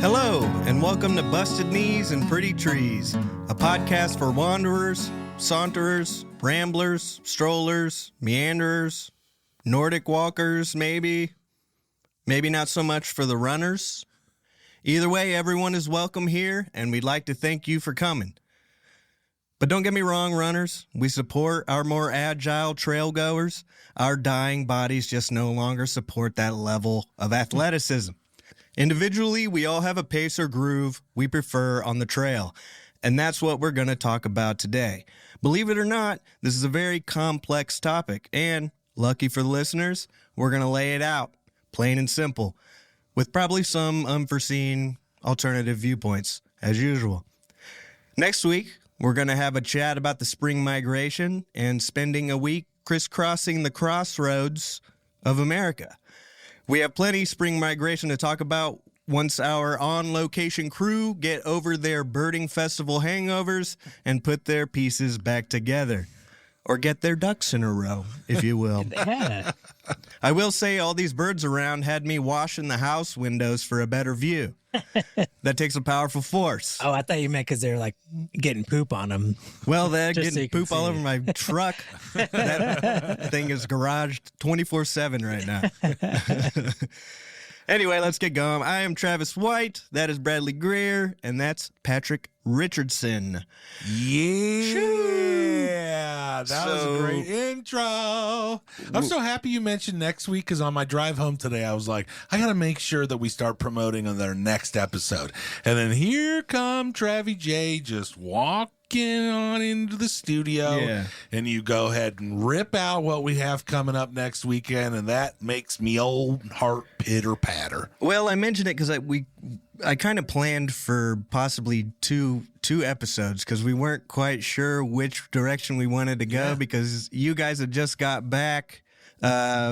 Hello, and welcome to Busted Knees and Pretty Trees, a podcast for wanderers, saunterers, ramblers, strollers, meanderers, Nordic walkers, maybe not so much for the runners. Either way, everyone is welcome here, and we'd like to thank you for coming. But don't get me wrong, runners. We support our more agile trail goers. Our dying bodies just no longer support that level of athleticism. Individually, we all have a pace or groove we prefer on the trail, and that's what we're going to talk about today. Believe it or not, this is a very complex topic, and lucky for the listeners, we're going to lay it out, plain and simple, with probably some unforeseen alternative viewpoints, as usual. Next week, we're going to have a chat about the spring migration and spending a week crisscrossing the crossroads of America. We have plenty spring migration to talk about once our on-location crew get over their birding festival hangovers and put their pieces back together. Or get their ducks in a row, if you will. Yeah. I will say all these birds around had me washing the house windows for a better view. That takes a powerful force. Oh, I thought you meant because they're like getting poop on them. Well, they're Just so getting you can poop all see. over my truck. That thing is garaged 24/7 right now. Anyway, let's get going. I am Travis White. That is Bradley Greer. And that's Patrick Richardson. Yeah, that was a great intro. I'm so happy you mentioned next week because on my drive home today, I was like, I got to make sure that we start promoting on their next episode. And then here come Travie J just walking on into the studio. Yeah. And you go ahead and rip out what we have coming up next weekend. And that makes me old heart pitter patter. Well, I mentioned it because I kind of planned for possibly two episodes because we weren't quite sure which direction we wanted to go because you guys had just got back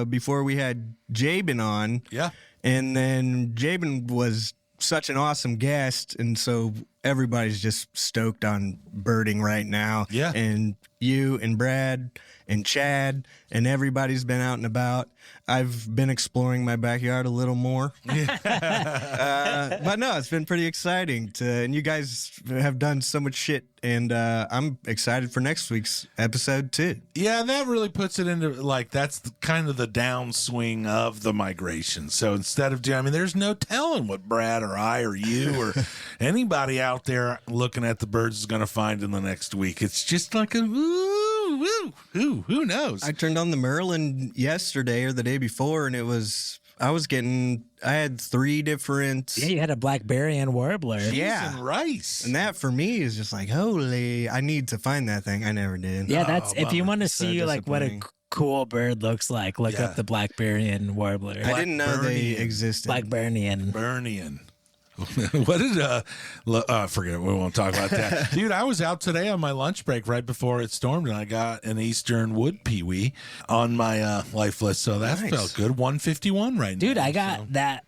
before we had Jabin on. Yeah. And then Jabin was such an awesome guest, and so everybody's just stoked on birding right now. Yeah. And you and Brad and Chad and everybody's been out and about. I've been exploring my backyard a little more. But no, it's been pretty exciting and you guys have done so much shit, and I'm excited for next week's episode too. Yeah, and that really puts it into, like, that's kind of the downswing of the migration. So instead of doing, I mean, there's no telling what Brad or I or you or anybody out there looking at the birds is going to find in the next week. It's just like a, who knows? I turned on the Merlin yesterday or the day before, and I had 3 different. Yeah, you had a blackberry warbler. Yeah. And rice. And that for me is just like, holy, I need to find that thing. I never did. Yeah, that's if you bummer. want to So see like what a disappointing. cool bird looks like, look Yeah. up the blackberry warbler. I didn't know they Blackburnian. existed. Blackburnian. Burnian. What did forget it. We won't talk about that. Dude, I was out today on my lunch break right before it stormed, and I got an eastern wood peewee on my life list, so that Nice. felt good. 151 right now. Dude, I got that.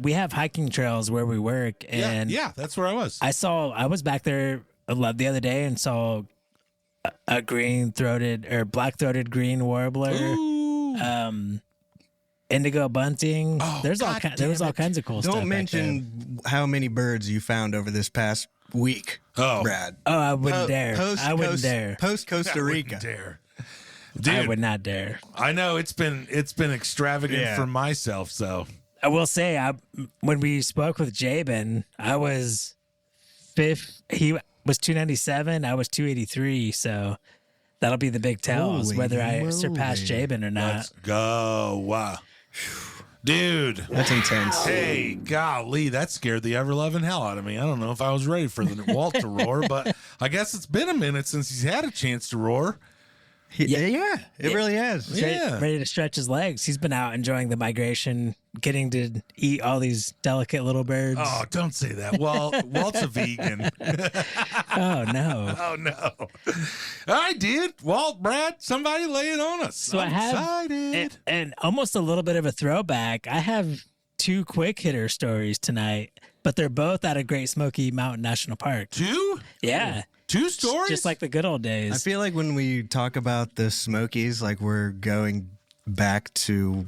We have hiking trails where we work, and yeah, that's where I was. I was back there the other day and saw a green-throated or black-throated green warbler. Ooh. Indigo bunting. Oh, There was all God kinds of cool stuff. Don't back mention how many birds you found over this past week, Oh. Brad. there. Oh, I wouldn't dare. I wouldn't dare. Post Costa Rica. Dare. I Dude, would not dare. I know it's been extravagant Yeah. for myself, so I will say, when we spoke with Jabin, I was he was 297, I was 283, so that'll be the big tells Holy whether I moly. surpass Jabin or not. let's go. Wow. Dude. That's intense. Hey, golly, that scared the ever-loving hell out of me. I don't know if I was ready for the Walt to roar, but I guess it's been a minute since he's had a chance to roar. Yeah, it really has. Yeah. Ready to stretch his legs. He's been out enjoying the migration, getting to eat all these delicate little birds. Oh, don't say that. Well, Walt's a vegan. Oh, no. Oh, no. All right, dude. Walt, Brad, somebody lay it on us. So I'm I have, excited. and almost a little bit of a throwback. I have 2 quick hitter stories tonight, but they're both out of Great Smoky Mountain National Park. 2? Yeah. 2 stories? Just like the good old days. I feel like when we talk about the Smokies, like we're going back to,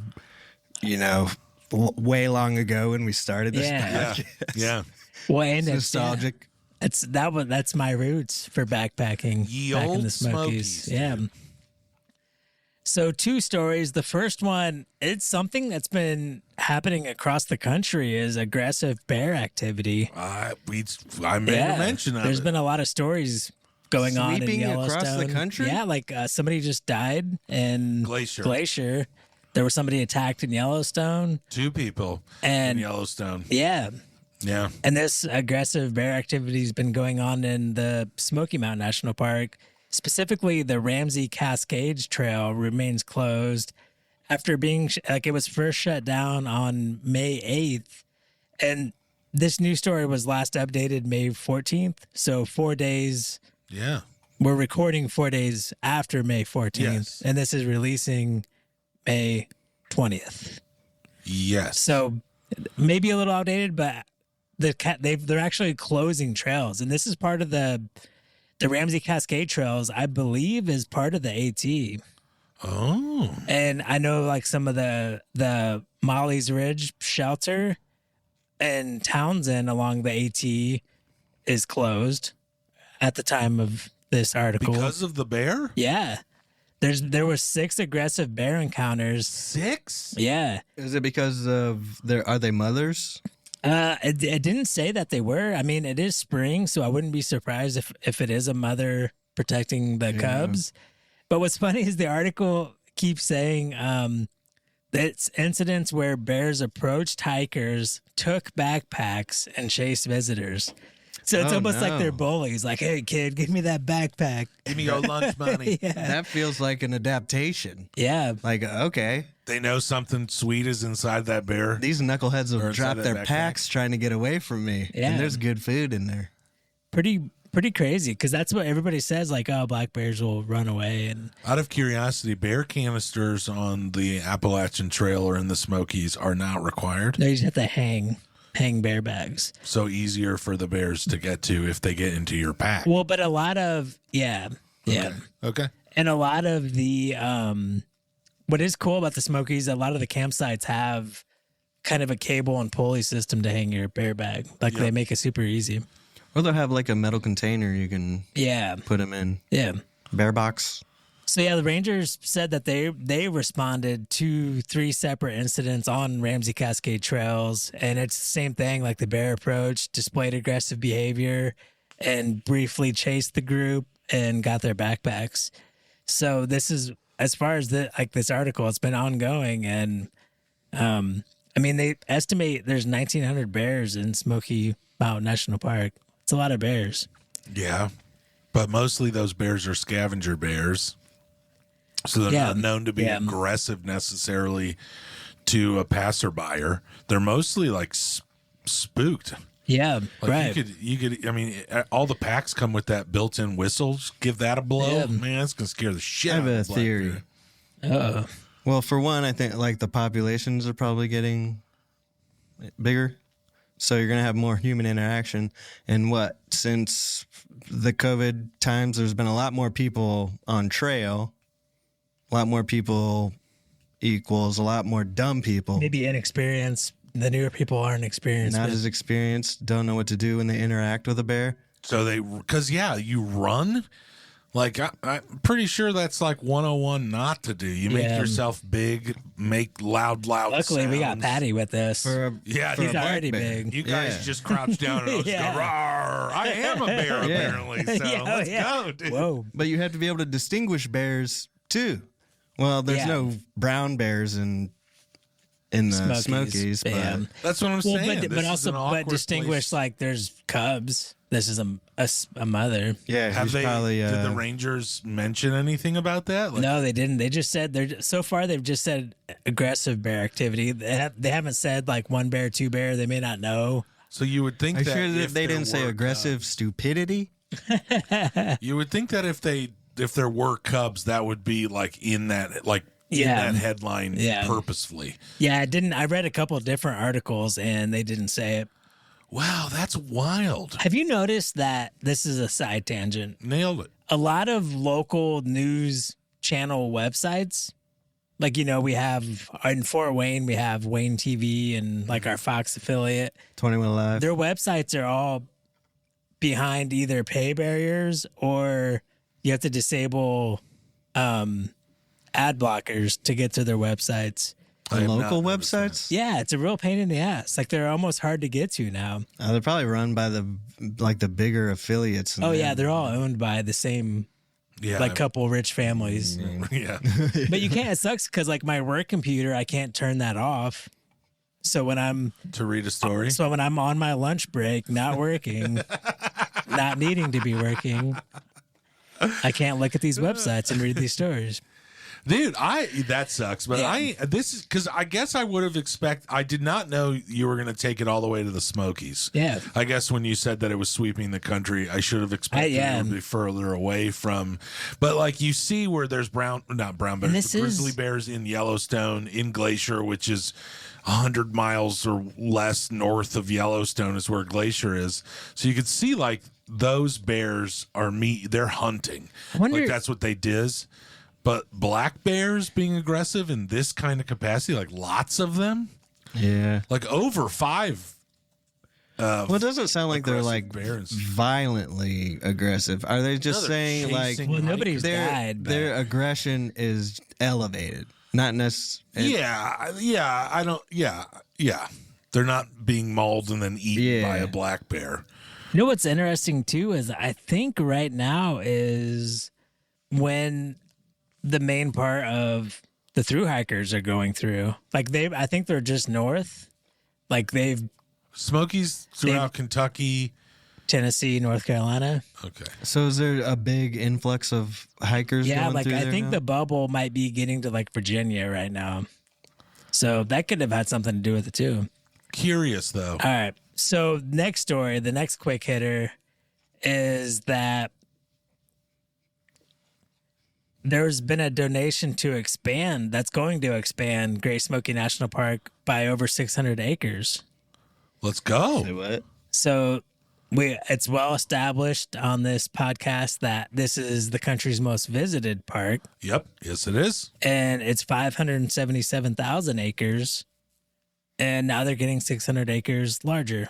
way long ago when we started this Yeah. podcast. Yeah. Well, and It's it's nostalgic. That's my roots for backpacking Ye back in old the Smokies. Smokies, Yeah. dude. So 2 stories. The first one, it's something that's been happening across the country is aggressive bear activity. I made a mention of There's it. been a lot of stories going on in Sweeping Yellowstone. across the country? Yeah, like somebody just died in Glacier. There was somebody attacked in Yellowstone. 2 people And in Yellowstone. yeah, Yeah. and this aggressive bear activity has been going on in the Smoky Mountain National Park. Specifically, the Ramsey Cascades Trail remains closed after being it was first shut down on May 8th. And this news story was last updated May 14th. So 4 days. Yeah. We're recording 4 days after May 14th. Yes. And this is releasing May 20th. Yes. So maybe a little outdated, but they're actually closing trails. And this is part of the Ramsey Cascade Trails, I believe, is part of the AT. Oh. And I know like some of the Molly's Ridge shelter in Townsend along the AT is closed at the time of this article. Because of the bear? Yeah. There were 6 aggressive bear encounters. 6? Yeah. Is it because of are they mothers? It didn't say that they were. I mean, it is spring, so I wouldn't be surprised if it is a mother protecting the cubs. But what's funny is the article keeps saying it's incidents where bears approached hikers, took backpacks, and chased visitors. So it's Oh, almost like no. they're bullies. Like, hey, kid, give me that backpack. Give me your lunch money. Yeah. That feels like an adaptation. Yeah. Like, okay, They know something sweet is inside that bear. these knuckleheads Or will inside drop that their backpack. packs trying to get away from me. Yeah. And there's good food in there. Pretty crazy because that's what everybody says. Like, oh, black bears will run away. And Out of curiosity, bear canisters on the Appalachian Trail or in the Smokies are not required. they just have to hang bear bags. So easier for the bears to get to if they get into your pack. Well, but a lot of yeah. Okay. And a lot of the what is cool about the Smokies, a lot of the campsites have kind of a cable and pulley system to hang your bear bag. Like they make it super easy. Or they'll have like a metal container you can Yeah. put them in. Yeah. Bear box. So yeah, the Rangers said that they responded to 3 separate incidents on Ramsey Cascade trails, and it's the same thing. Like the bear approached, displayed aggressive behavior, and briefly chased the group and got their backpacks. So this is as far as this article. It's been ongoing, and I mean they estimate there's 1,900 bears in Smoky Mountain National Park. It's a lot of bears. Yeah. But mostly those bears are scavenger bears. So they're Yeah. not known to be Yeah. aggressive necessarily to a passerby. They're mostly like spooked. Yeah, Like right. you could. I mean, all the packs come with that built-in whistle. Just give that a blow, Yeah. man. It's gonna scare the shit I have out a of the black theory. bear. Well, for one, I think like the populations are probably getting bigger. So you're going to have more human interaction. And since the COVID times, there's been a lot more people on trail. A lot more people equals a lot more dumb people. Maybe inexperienced. The newer people aren't experienced. Not with- as experienced, don't know what to do when they interact with a bear. So you run. Like I'm pretty sure that's like 101 not to do. You make Yeah. yourself big, make loud. Luckily, we got sounds. Patty with us. Yeah, He's dude, already bear. big. You guys Yeah. just crouch down and just Yeah. go, "Rawr." I am a bear, apparently. So Yeah, let's yeah. go, dude. Whoa. But you have to be able to distinguish bears too. Well, there's Yeah. no brown bears in the Smokies, but yeah. That's what I'm Well, saying. but This is also an awkward distinguish place. like there's cubs. This is a mother. yeah, Have he's they? probably Did the Rangers mention anything about that? Like, No, they didn't. They just said so far they've just said aggressive bear activity. They haven't said like 1 bear, 2 bear. They may not know. So you would think Are you that sure that if they there didn't say were aggressive stupidity? You would think that if there were cubs, that would be like in that Yeah. in that headline Yeah. purposefully. Yeah, I didn't. I read a couple of different articles and they didn't say it. Wow, that's wild. Have you noticed that this is a side tangent? Nailed it. A lot of local news channel websites, Like, we have in Fort Wayne, we have Wayne TV and like our Fox affiliate. 21 Live. Their websites are all behind either pay barriers or you have to disable ad blockers to get to their websites. The local websites? Yeah, it's a real pain in the ass. Like they're almost hard to get to now. They're probably run by the bigger affiliates. Oh yeah, they're all owned by the same couple rich families. Yeah. But you can't. It sucks because like my work computer, I can't turn that off. So when I'm to read a story. So when I'm on my lunch break, not working, not needing to be working, I can't look at these websites and read these stories. Dude, that sucks, but this is because I guess I would have I did not know you were going to take it all the way to the Smokies. Yeah. I guess when you said that it was sweeping the country, I should have expected it would be further away from, but like you see where there's not brown bears, grizzly bears in Yellowstone, in Glacier, which is 100 miles or less north of Yellowstone is where Glacier is. So you could see like those bears they're hunting. Like that's what they did. But black bears being aggressive in this kind of capacity, like lots of them, like over 5. Well, it doesn't sound like they're like violently aggressive. Are they just saying like nobody's died? Their aggression is elevated, not necessarily. They're not being mauled and then eaten by a black bear. You know what's interesting too is I think right now is when the main part of the thru hikers are going through. Like I think they're just north. Like Smokies throughout Kentucky, Tennessee, North Carolina. Okay. So is there a big influx of hikers? Yeah, going like through I there think now? the bubble might be getting to like Virginia right now. So that could have had something to do with it too. Curious though. All right. So next story, the next quick hitter is that there's been a donation that's going to expand Great Smoky National Park by over 600 acres. Let's go. Say what? So it's well established on this podcast that this is the country's most visited park. Yep. Yes, it is. And it's 577,000 acres. And now they're getting 600 acres larger.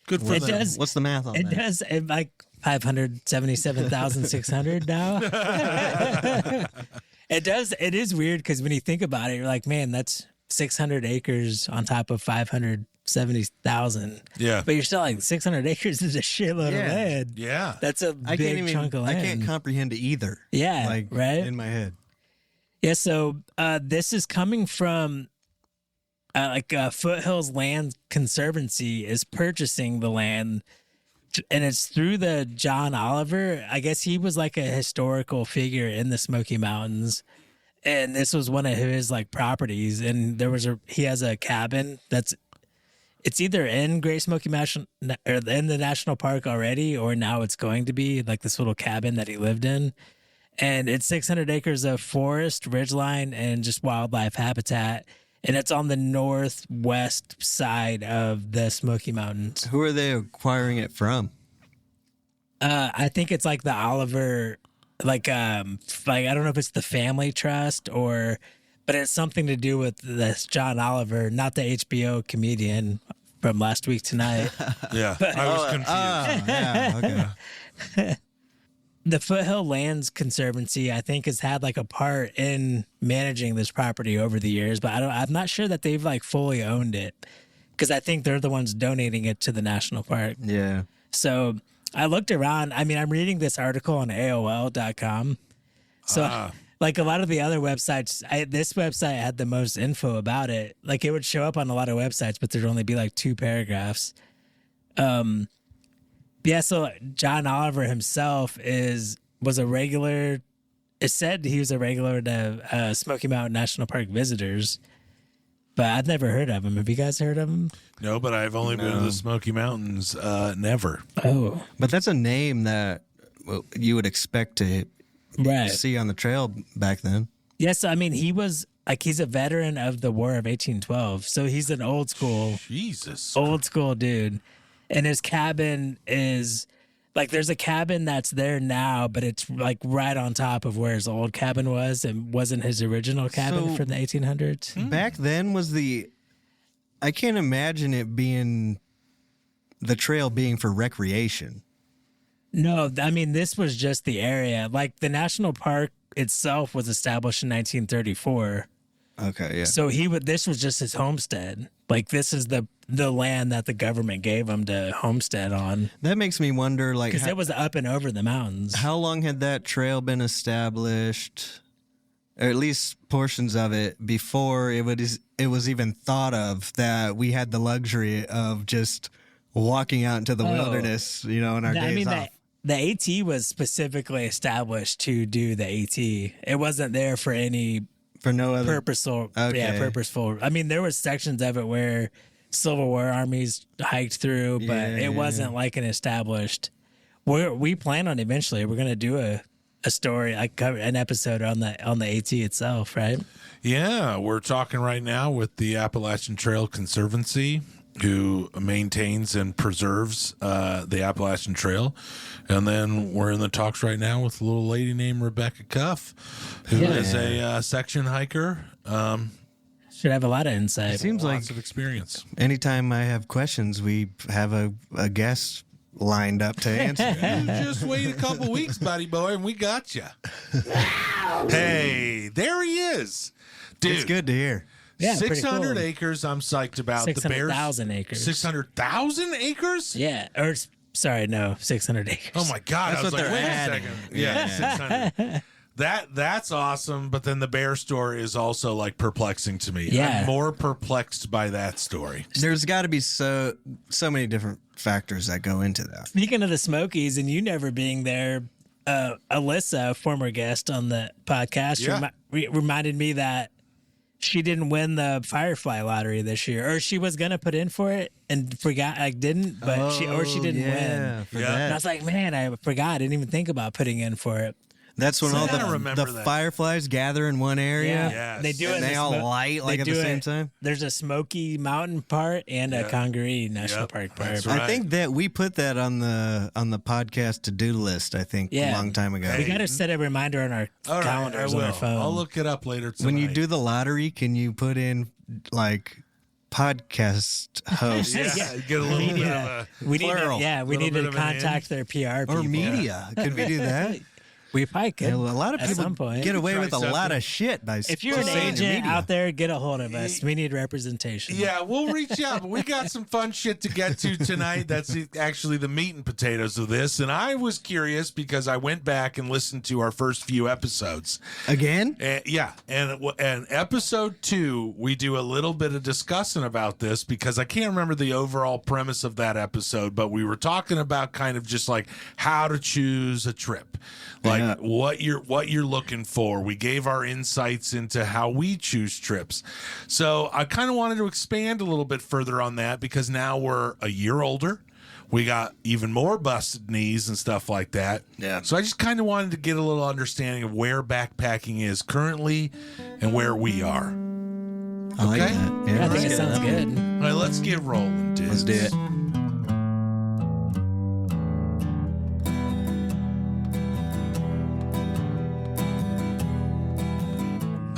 Good for them. What's the math on that? It does. Like 577,600 now. It does. It is weird because when you think about it, you're like, man, that's 600 acres on top of 570,000. Yeah. But you're still like 600 acres is a shitload of land. Yeah. That's a big chunk of land. I can't comprehend either. Yeah. Like right. in my head. Yeah. So this is coming from Foothills Land Conservancy is purchasing the land. And it's through the John Oliver. I guess he was like a historical figure in the Smoky Mountains. And this was one of his like properties. And he has a cabin it's either in Great Smoky Mountain or in the national park already, or now it's going to be like this little cabin that he lived in. And it's 600 acres of forest, ridgeline, and just wildlife habitat. And it's on the northwest side of the Smoky Mountains. Who are they acquiring it from? I think it's like the Oliver, like I don't know if it's the family trust but it's something to do with this John Oliver, not the HBO comedian from Last Week Tonight. Yeah, I was confused. Yeah, okay. The Foothill Lands Conservancy, I think, has had like a part in managing this property over the years, but I'm not sure that they've like fully owned it because I think they're the ones donating it to the national park. Yeah. So I looked around. I mean, I'm reading this article on AOL.com. So like a lot of the other websites, this website had the most info about it. Like it would show up on a lot of websites, but there'd only be like 2 paragraphs. Yeah, so John Oliver himself was a regular. It said he was a regular to Smoky Mountain National Park visitors, but I've never heard of him. Have you guys heard of him? No, but I've only been to the Smoky Mountains. Never. Oh, But that's a name that you would expect to see on the trail back then. Yes, I mean he's a veteran of the War of 1812, so he's an old school Jesus. dude. And his cabin is Like there's a cabin that's there now, but it's like right on top of where his old cabin was and wasn't his original cabin So- from the 1800s. Back then I can't imagine it being the trail being for recreation. No, I mean, this was just the area. Like the national park itself was established in 1934. Okay, yeah. So this was just his homestead. Like this is the land that the government gave him to homestead on. That makes me wonder, like, Because it was up and over the mountains. how long had that trail been established, or at least portions of it, before it was even thought of that we had the luxury of just walking out into the wilderness, in our days off. The AT was specifically established to do the AT. It wasn't there for any For no other purposeful. Okay. Yeah, purposeful. I mean, there was sections of it where Civil War armies hiked through, but it wasn't like an established. We plan on eventually we're going to do a story, like an episode on the AT itself, right? Yeah, we're talking right now with the Appalachian Trail Conservancy, who maintains and preserves the Appalachian Trail. And then we're in the talks right now with a little lady named Rebecca Cuff, who is a section hiker. Should have a lot of insight. It seems like Lots of experience. anytime I have questions, we have a guest lined up to answer. You just wait a couple weeks, buddy boy, and we got you. Hey, there he is. Dude, It's good to hear. Yeah, pretty 600 cool. acres I'm psyched about. The Bears. 600,000 acres. 600,000 acres? Yeah, or sorry, no, 600 acres. Oh my God! That's I was what like, they're wait adding. a second. Yeah, 600. That's awesome. But then the bear story is also like perplexing to me. Yeah. I'm more perplexed by that story. There's got to be so many different factors that go into that. Speaking of the Smokies and you never being there, Alyssa, a former guest on the podcast, Yeah. reminded me that she didn't win the Firefly lottery this year, or she was gonna put in for it and forgot, didn't, but she didn't win. For Yeah. And I that. was like, man, I forgot. I didn't even think about putting in for it. That's when So all I gotta remember the that. fireflies gather in one area. Yes. They do it. And in they the all light, like, they at the do same it- time? There's a Smoky Mountain part and a Congaree National Yep, Park part. that's I right. think that we put that on the podcast to-do list, I think, a long time ago. We got to set a reminder on our All right, calendars I on will. our phone. I'll look it up later tonight. When you do the lottery, can you put in, like, podcast host yeah, get a little bit of a... we need plural. to, we Little need bit to of an contact their PR people. or media? Could we do that? We probably could. Yeah, well, a lot of at people some point. get away Try with a lot something. of shit by If you're an saying agent media. out there, get a hold of us. We need representation. Yeah, we'll reach out. But we got some fun shit to get to tonight. That's actually the meat and potatoes of this. And I was curious because I went back and listened to our first few episodes. Again? And episode 2, we do a little bit of discussing about this because I can't remember the overall premise of that episode, but we were talking about kind of just like how to choose a trip, like what you're looking for. We gave our insights into how we choose trips. So I kind of wanted to expand a little bit further on that because now we're a year older. We got even more busted knees and stuff like that. Yeah. So I just kind of wanted to get a little understanding of where backpacking is currently and where we are. I like Okay. that. Yeah, I let's think it get sounds up. good. All right, let's get rolling, dude. Let's do it.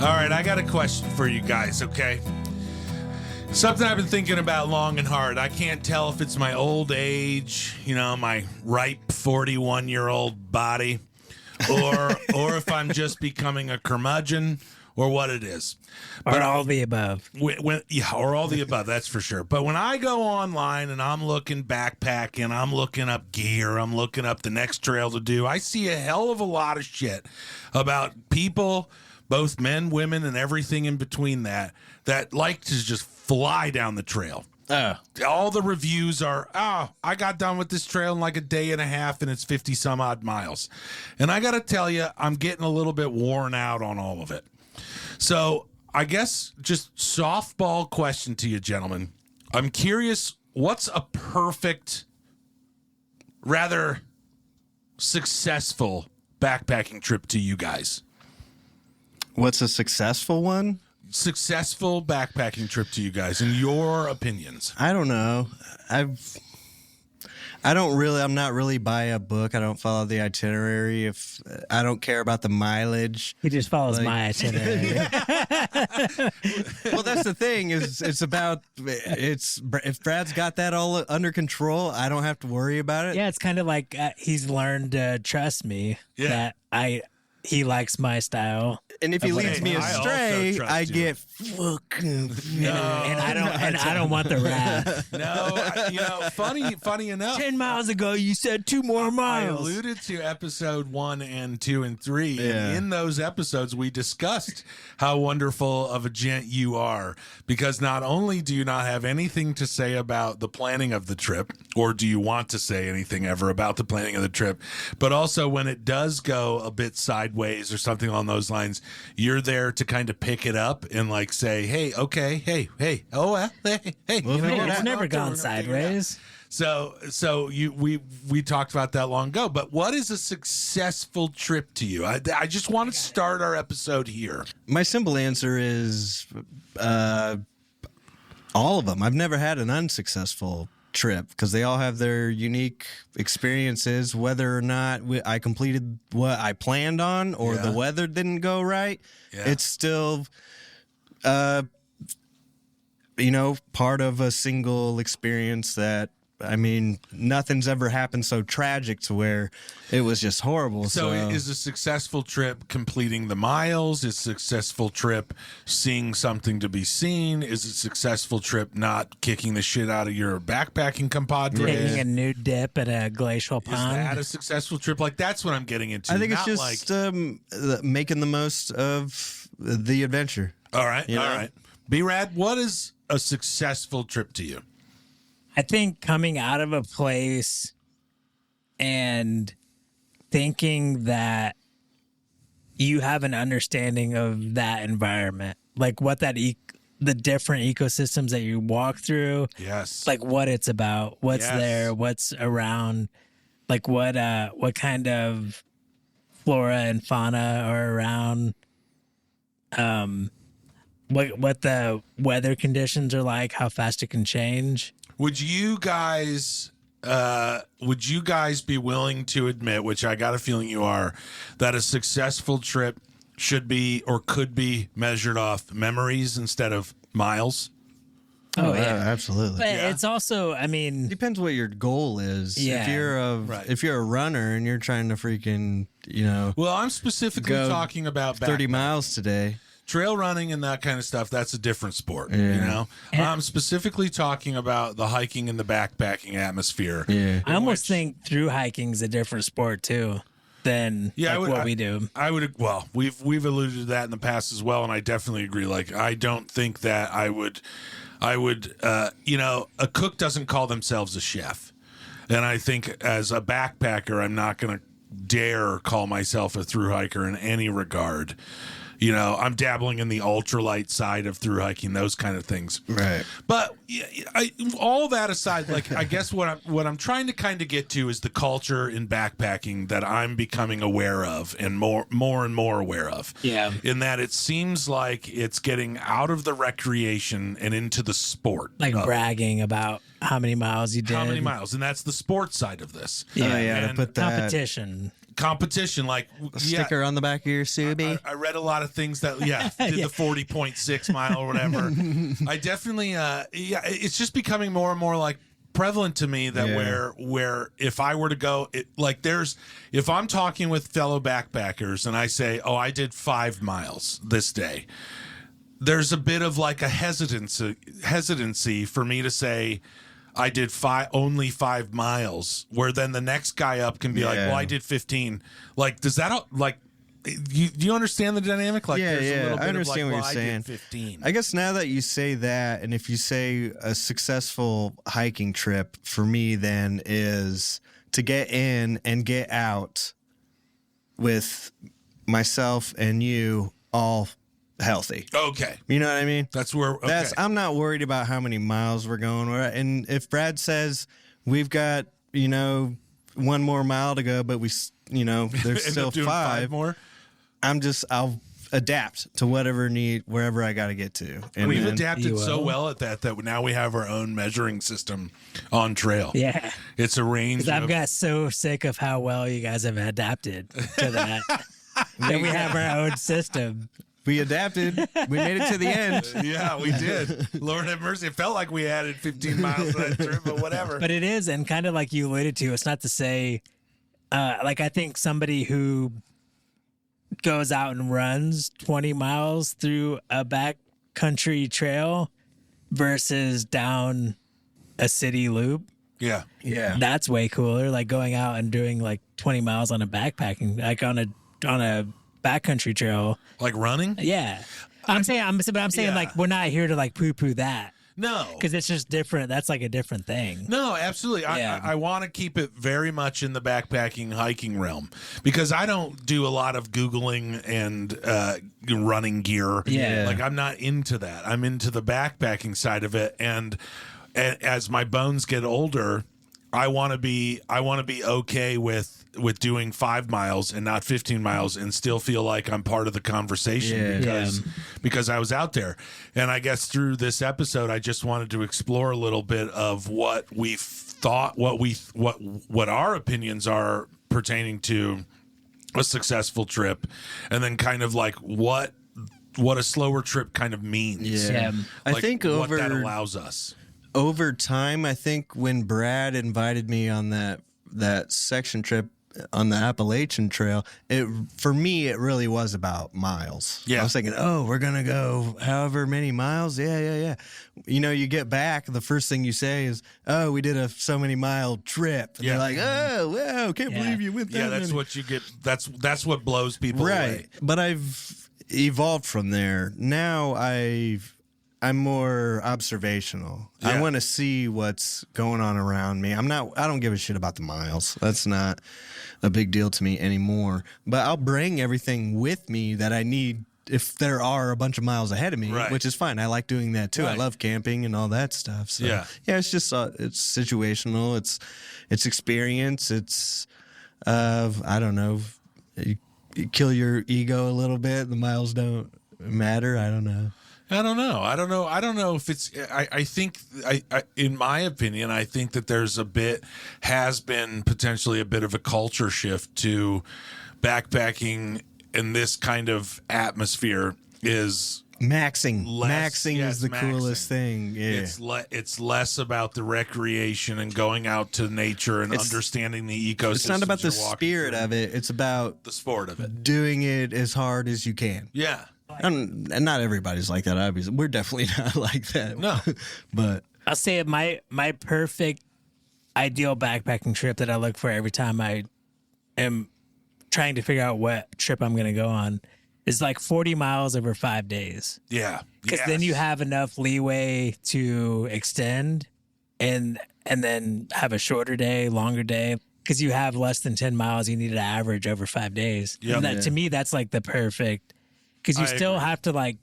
All right, I got a question for you guys, okay? Something I've been thinking about long and hard. I can't tell if it's my old age, my ripe 41-year-old body, or if I'm just becoming a curmudgeon, or what it is. Or all the above. Or all the above, that's for sure. But when I go online and I'm looking backpacking, I'm looking up gear, I'm looking up the next trail to do, I see a hell of a lot of shit about people, both men, women, and everything in between that like to just fly down the trail. All the reviews are, I got done with this trail in like a day and a half and it's 50 some odd miles. And I got to tell you, I'm getting a little bit worn out on all of it. So I guess just softball question to you, gentlemen. I'm curious, what's a perfect, rather successful backpacking trip to you guys? What's a successful one? Successful backpacking trip to you guys, in your opinions. I don't know. I'm not really by a book. I don't follow the itinerary. If I don't care about the mileage. He just follows my itinerary. Well, that's the thing is if Brad's got that all under control, I don't have to worry about it. Yeah, it's kind of like he's learned to trust me that he likes my style. And if he leads me astray, I get fucking and I don't want the wrath. No, funny enough. 10 miles ago, you said 2 more I miles. alluded to episode 1 and 2 and 3. Yeah. And in those episodes, we discussed how wonderful of a gent you are, because not only do you not have anything to say about the planning of the trip, or do you want to say anything ever about the planning of the trip, but also when it does go a bit sideways or something along those lines, you're there to kind of pick it up and like say, hey, okay, hey, oh, hey. It's never gone sideways. So we talked about that long ago. But what is a successful trip to you? I just want to start our episode here. My simple answer is all of them. I've never had an unsuccessful trip because they all have their unique experiences, whether or not I completed what I planned on or the weather didn't go right. It's still part of a single experience that, I mean, nothing's ever happened so tragic to where it was just horrible. So is a successful trip completing the miles? Is a successful trip seeing something to be seen? Is a successful trip not kicking the shit out of your backpacking compadre? Taking a nude dip at a glacial pond. Is that a successful trip? Like, that's what I'm getting into. I think it's Not just making the most of the adventure. All right. All right. B-Rad, what is a successful trip to you? I think coming out of a place and thinking that you have an understanding of that environment, like what that the different ecosystems that you walk through, like what it's about, what's there, what's around, like what kind of flora and fauna are around, what the weather conditions are like, how fast it can change. Would you guys be willing to admit, which I got a feeling you are, that a successful trip should be or could be measured off memories instead of miles? Oh yeah, absolutely. But it's also, I mean, depends what your goal is. Yeah. If you're a runner and you're trying to freaking, Well, I'm specifically talking about 30 miles today. Trail running and that kind of stuff, that's a different sport, I'm specifically talking about the hiking and the backpacking atmosphere. I almost think through hiking is a different sport too than what we do. Well, we've alluded to that in the past as well, and I definitely agree. Like, I don't think that I would a cook doesn't call themselves a chef. And I think as a backpacker, I'm not going to dare call myself a thru hiker in any regard. I'm dabbling in the ultralight side of thru hiking, those kind of things. Right. But all that aside, like, I guess what I'm trying to kind of get to is the culture in backpacking that I'm becoming aware of and more and more aware of. Yeah. In that it seems like it's getting out of the recreation and into the sport. Like bragging about how many miles you did. How many miles. And that's the sports side of this. Yeah. To put that competition, like sticker on the back of your Subi. I read a lot of things that did the 40.6 mile or whatever. I definitely it's just becoming more and more like prevalent to me that where if I were to go, if I'm talking with fellow backpackers and I say, oh, I did 5 miles this day, there's a bit of like a hesitancy for me to say I did only 5 miles, where then the next guy up can be like, well, I did 15. Like, does that, like, do you understand the dynamic? Like, there's a little bit I understand of like, what you're saying. I did 15. I guess now that you say that, and if you say a successful hiking trip for me then is to get in and get out with myself and you all healthy. Okay. You know what I mean? That's where, okay. I'm not worried about how many miles we're going. And if Brad says we've got, 1 more mile to go, but we, there's still 5 more. I'll adapt to wherever I got to get to. And We've then- adapted so well at that now we have our own measuring system on trail. Yeah. It's a range. 'Cause I've got so sick of how well you guys have adapted to that. That we have our own system. we adapted. We made it to the end. Yeah, we did. Lord have mercy. It felt like we added 15 miles to that trip, but whatever. But it is, and kind of like you alluded to, it's not to say, like I think somebody who goes out and runs 20 miles through a backcountry trail versus down a city loop, Yeah. that's way cooler. Like going out and doing like 20 miles on a backpacking, like on a backcountry trail. Like running? Yeah. I'm saying Yeah. like we're not here to like poo poo that No. because it's just different. That's like a different thing. No, absolutely. Yeah. I want to keep it very much in the backpacking hiking realm because I don't do a lot of Googling and running gear. Yeah. Like I'm not into that. I'm into the backpacking side of it. And as my bones get older, I want to be okay with doing 5 miles and not 15 miles and still feel like I'm part of the conversation because I was out there. And I guess through this episode, I just wanted to explore a little bit of what we thought, what our opinions are pertaining to a successful trip, and then kind of like what a slower trip kind of means. Yeah. I Like, think what that allows us. over time, I think when Brad invited me on that section trip on the Appalachian Trail, for me it really was about miles. Yeah. I was thinking, oh, we're gonna go however many miles. Yeah. You know, you get back, the first thing you say is, "Oh, we did a so many mile trip." And Yeah. you're like, "Oh, wow, can't believe you went that." Yeah, that's many." what you get. That's what blows people Right. away. But I've evolved from there. Now I'm more observational. Yeah. I want to see what's going on around me. I don't give a shit about the miles. That's not a big deal to me anymore. But I'll bring everything with me that I need if there are a bunch of miles ahead of me, Right. which is fine. I like doing that too. I Right. love camping and all that stuff. So Yeah. it's just it's situational. It's experience. It's I don't know. You kill your ego a little bit. The miles don't matter. I don't know. I don't know if it's. I think. In my opinion, I think that has been potentially a bit of a culture shift to backpacking in this kind of atmosphere. Is Maxing yes, is the maxing. coolest thing. Yeah. It's less about the recreation and going out to nature and understanding the ecosystem. It's not about the spirit of it. It's about the sport of it. doing it as hard as you can. Yeah. And not everybody's like that, obviously. We're definitely not like that. No. But I'll say my perfect ideal backpacking trip that I look for every time I am trying to figure out what trip I'm going to go on is like 40 miles over 5 days. Yeah. Because then you have enough leeway to extend and then have a shorter day, longer day. Because you have less than 10 miles, you need to average over 5 days. Yep. And to me, that's like the perfect. Because you I still agree. have to like,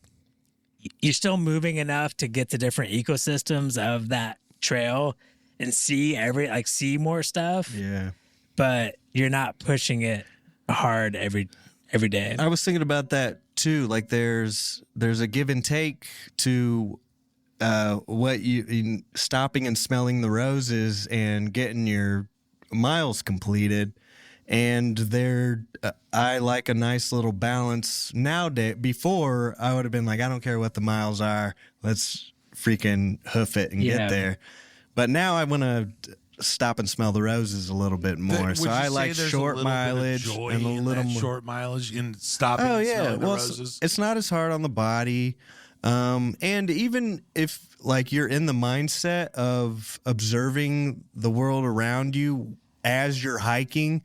you're still moving enough to get to different ecosystems of that trail and see more stuff. yeah. But you're not pushing it hard every day. I was thinking about that too. Like there's a give and take to what you stopping and smelling the roses and getting your miles completed. And I like a nice little balance nowadays. Before, I would have been like, I don't care what the miles are. Let's freaking hoof it and get there. But now I want to stop and smell the roses a little bit more. Would So you I say like there's short a little bit of mileage joy and a in little that more. short mileage in stopping Oh and yeah, smelling the well, roses. it's not as hard on the body, and even if like you're in the mindset of observing the world around you as you're hiking,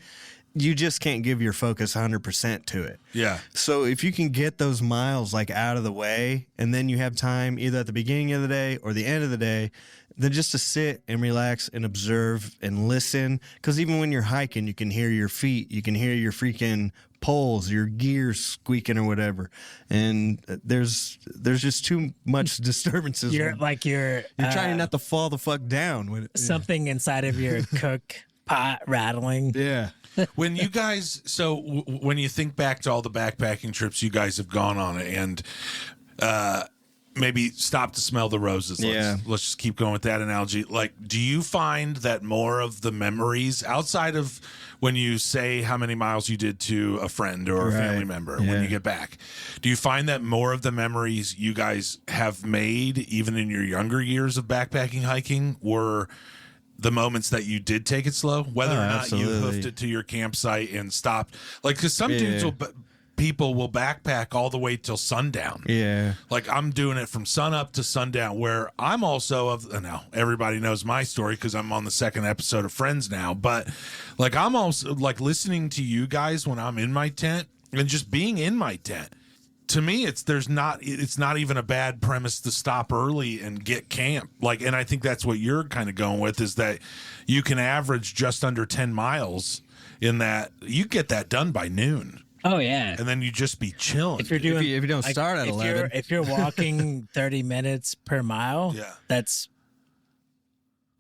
you just can't give your focus 100% to it. Yeah. So if you can get those miles like out of the way, and then you have time either at the beginning of the day or the end of the day, then just to sit and relax and observe and listen. Because even when you're hiking, you can hear your feet, you can hear your freaking poles, your gears squeaking or whatever. And there's just too much disturbances. You're you're trying not to fall the fuck down. something inside of your cook pot rattling. Yeah. When you guys, so when you think back to all the backpacking trips you guys have gone on and maybe stop to smell the roses. Let's just keep going with that analogy. Like, do you find that more of the memories outside of when you say how many miles you did to a friend or a family member when you get back, do you find that more of the memories you guys have made, even in your younger years of backpacking hiking, were the moments that you did take it slow, whether or not you hoofed it to your campsite and stopped? Like, because some dudes people will backpack all the way till sundown. Yeah. Like, I'm doing it from sun up to sundown, where I'm also now everybody knows my story because I'm on the second episode of Friends now. But like, I'm also like listening to you guys when I'm in my tent and just being in my tent. To me, it's not even a bad premise to stop early and get camp. Like, and I think that's what you're kind of going with, is that you can average just under 10 miles in that. You get that done by noon. Oh yeah, and then you just be chilling. If you're doing, if you don't start at 11, if you're walking 30 minutes per mile, that's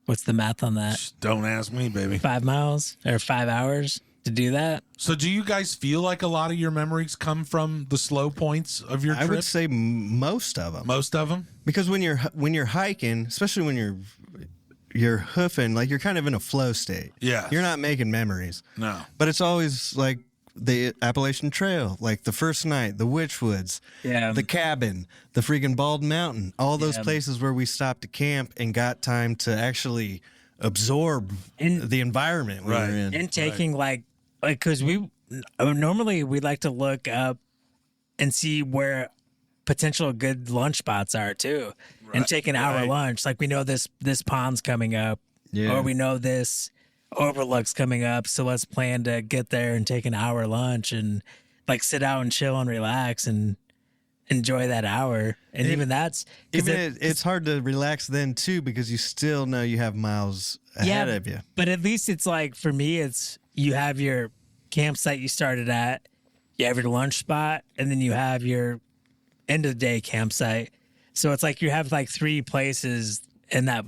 what's the math on that? Just don't ask me, baby. 5 miles or 5 hours to do that. So, do you guys feel like a lot of your memories come from the slow points of your trip? I would say most of them. Most of them, because when you're hiking, especially when you're hoofing, like, you're kind of in a flow state. Yeah, you're not making memories. No, but it's always like the Appalachian Trail, like the first night, the Witchwoods, the cabin, the freaking Bald Mountain, all those places where we stopped to camp and got time to actually absorb the environment we were in. And taking like, because we normally we like to look up and see where potential good lunch spots are too, and take an hour lunch. Like, we know this pond's coming up, or we know this overlook's coming up, so let's plan to get there and take an hour lunch and like sit out and chill and relax and enjoy that hour. And even that's it's hard to relax then too, because you still know you have miles ahead of you. But at least it's like, for me, it's you have your campsite you started at, you have your lunch spot, and then you have your end of the day campsite. So it's like you have like 3 places in that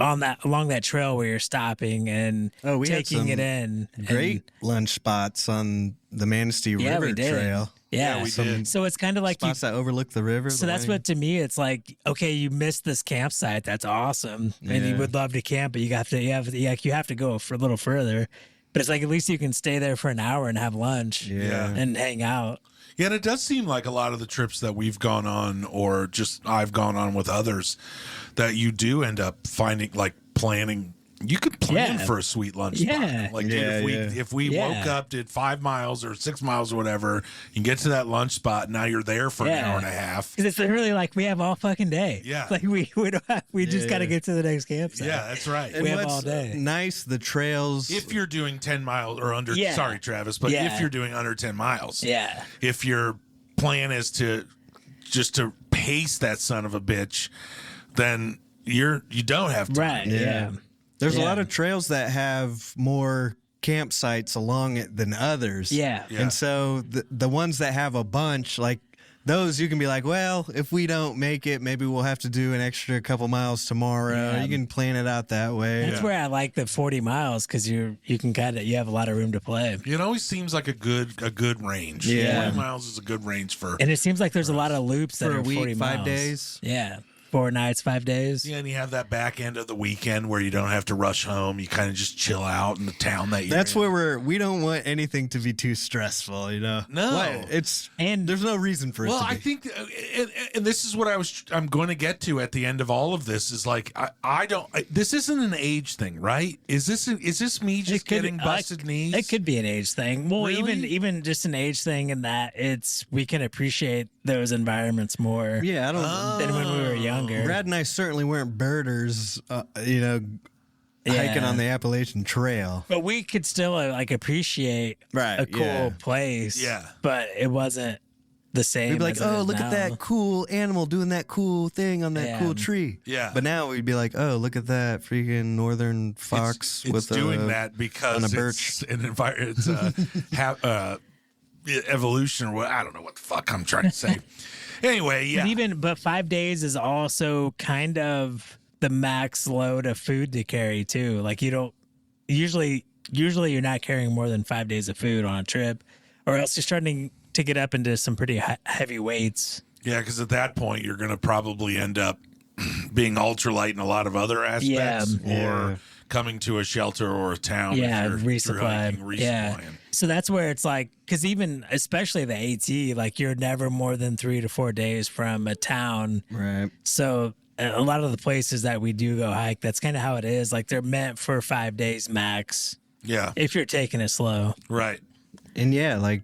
along that trail where you're stopping and taking it in. Great lunch spots on the Manistee River Trail. Yeah, we did. So it's kind of like spots that overlook the river. So that's what, to me, it's like, okay, you missed this campsite. That's awesome, and you would love to camp, but you have to go for a little further. But it's like, at least you can stay there for an hour and have lunch, and hang out. Yeah, and it does seem like a lot of the trips that we've gone on, or just I've gone on with others, that you do end up finding, like, planning. You could plan for a sweet lunch spot. Like, if we woke up, did 5 miles or 6 miles or whatever, and get to that lunch spot, now you're there for an hour and a half. Because it's really like we have all fucking day. Yeah. Like, we just got to get to the next campsite. Yeah, that's right. And we have all day. Nice, the trails. If you're doing 10 miles or under, sorry, Travis, but if you're doing under 10 miles, if your plan is to pace that son of a bitch, then you don't have to. Right, yeah. There's a lot of trails that have more campsites along it than others. Yeah. And so the ones that have a bunch, like those, you can be like, well, if we don't make it, maybe we'll have to do an extra couple miles tomorrow. Yeah. You can plan it out that way. That's where I like the 40 miles, because you have a lot of room to play. It always seems like a good range. Yeah. 40 miles is a good range for. And it seems like there's a lot of loops that for are a week, 40 miles. 5 days. Yeah. 4 nights, 5 days. Yeah, and you have that back end of the weekend where you don't have to rush home. You kind of just chill out in the town that you're That's in. where we don't want anything to be too stressful, you know? No. There's no reason for it to be. Well, I think, and this is what I'm going to get to at the end of all of this, is like, this isn't an age thing, right? Is this me just getting busted knees? It could be an age thing. Well, Really? even just an age thing in that we can appreciate those environments more Yeah, I don't. than when we were younger. Brad and I certainly weren't birders, hiking on the Appalachian Trail. But we could still appreciate a cool place. Yeah. But it wasn't the same. We'd be like, as it oh, is look now. at that cool animal doing that cool thing on that cool tree. Yeah. But now we'd be like, oh, look at that freaking northern fox It's with doing that because on a it's birch. an environment. It's evolution, or what? I don't know what the fuck I'm trying to say. Anyway, yeah. But 5 days is also kind of the max load of food to carry too. Like, you don't usually you're not carrying more than 5 days of food on a trip, or else you're starting to get up into some pretty heavy weights. Yeah, because at that point you're going to probably end up being ultralight in a lot of other aspects, or coming to a shelter or a town. Resupply. Yeah. So that's where it's like, because even especially the AT, like you're never more than 3 to 4 days from a town. Right. So a lot of the places that we do go hike, that's kind of how it is. Like they're meant for 5 days max. Yeah. If you're taking it slow. Right. And yeah, like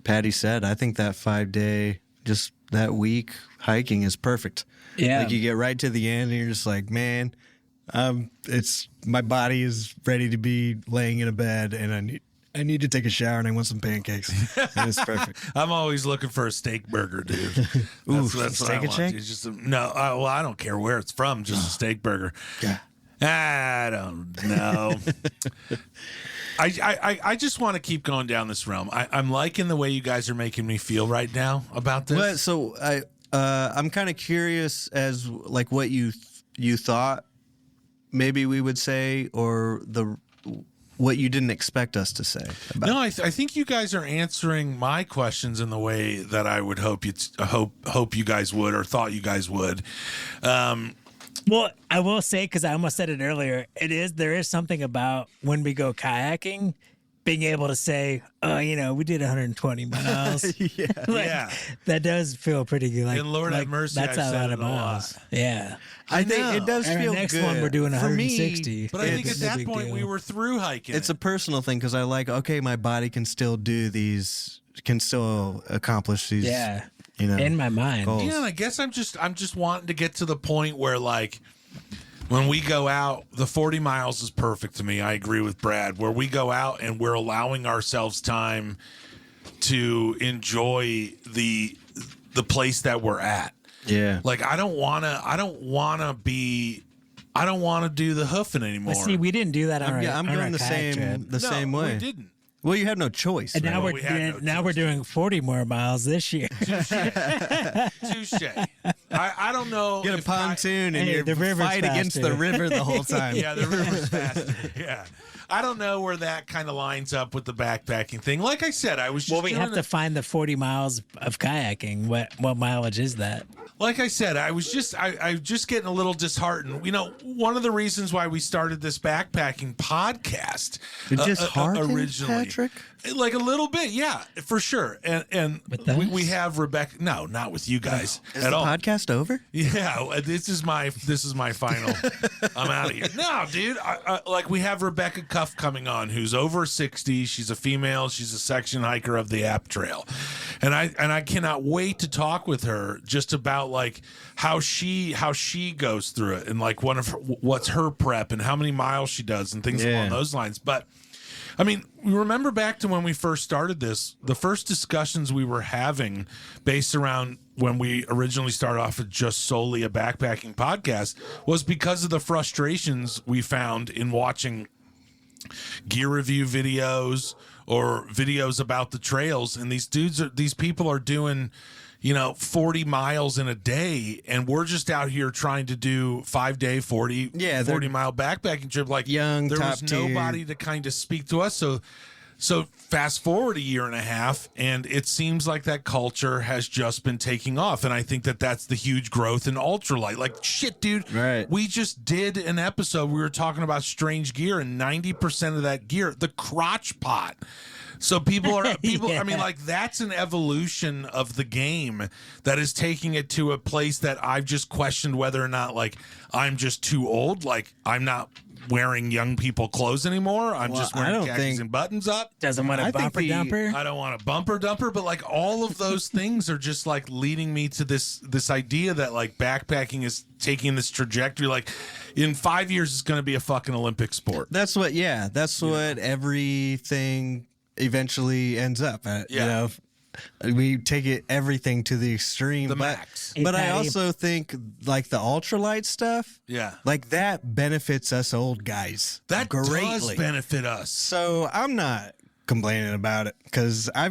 Patty said, I think that 5 day, just that week hiking is perfect. Yeah. Like you get right to the end and you're just like, man, it's my body is ready to be laying in a bed and I need to take a shower and I want some pancakes. And it's perfect. I'm always looking for a steak burger, dude. That's what steak I and want. shake? It's just I don't care where it's from, just a steak burger. Yeah. I don't know. I just want to keep going down this realm. I'm liking the way you guys are making me feel right now about this. Well, so I'm kind of curious as like what you thought maybe we would say, or what you didn't expect us to say. No, I think you guys are answering my questions in the way that I would hope you guys would, or thought you guys would. Well, I will say, because I almost said it earlier, there is something about when we go kayaking, being able to say, oh, we did 120 miles. Yeah. That does feel pretty good. Like, and Lord have mercy, that's I've a said lot it of a lot. miles. Yeah. I think it does And feel the next good. one we're doing For me, 160. But I think at It's no that big point deal. we were through hiking. it's a personal thing because I like, okay, my body can still do these, can still accomplish these. Yeah. In my mind. goals. Yeah, and I guess I'm just wanting to get to the point where, like, when we go out, the 40 miles is perfect to me. I agree with Brad. Where we go out and we're allowing ourselves time to enjoy the place that we're at. Yeah. Like I don't wanna do the hoofing anymore. Well, see, we didn't do that on our I'm on doing our the kayak trip. same way. We didn't. Well, you have no choice. And now man. we're doing 40 more miles this year. Touche. I don't know. Get a if pontoon and Hey, you the river's fight against faster. the river the whole time. Yeah, the river's faster. Yeah. I don't know where that kind of lines up with the backpacking thing. Like I said, I was just We have to find the 40 miles of kayaking. What mileage is that? Like I said, I was just getting a little disheartened. One of the reasons why we started this backpacking podcast originally, Patrick? like a little bit, yeah, for sure. And With us? we have Rebecca. No, not with you guys Is at the all. podcast over? Yeah, this is my final. I'm out of here. No, dude. Like we have Rebecca Cuff coming on, who's over 60. She's a female. She's a section hiker of the App Trail, and I cannot wait to talk with her just about like how she goes through it and like what's her prep and how many miles she does and things along those lines. But I mean, we remember back to when we first started this, the first discussions we were having based around when we originally started off with just solely a backpacking podcast was because of the frustrations we found in watching gear review videos or videos about the trails. And these people are doing, 40 miles in a day, and we're just out here trying to do 5 day, 40 mile backpacking trip. Like young, there top was nobody to kind of speak to us. So fast forward a year and a half, and it seems like that culture has just been taking off. And I think that's the huge growth in ultralight. Like, shit, dude. Right. We just did an episode. We were talking about strange gear, and 90% of that gear, the crotch pot. So people, I mean, like, that's an evolution of the game that is taking it to a place that I've just questioned whether or not, like, I'm just too old. Like, I'm not wearing young people clothes anymore. I'm just wearing khakis and buttons up. Doesn't want a bumper dumper. I don't want a bumper dumper, but like all of those things are just like leading me to this idea that like backpacking is taking this trajectory. Like in 5 years, it's going to be a fucking Olympic sport. That's what everything eventually ends up at. Yeah. We take everything to the extreme. The max. But I Patty. also think like the ultralight stuff, Yeah. like that benefits us old guys. That greatly. does benefit us. So I'm not complaining about it because I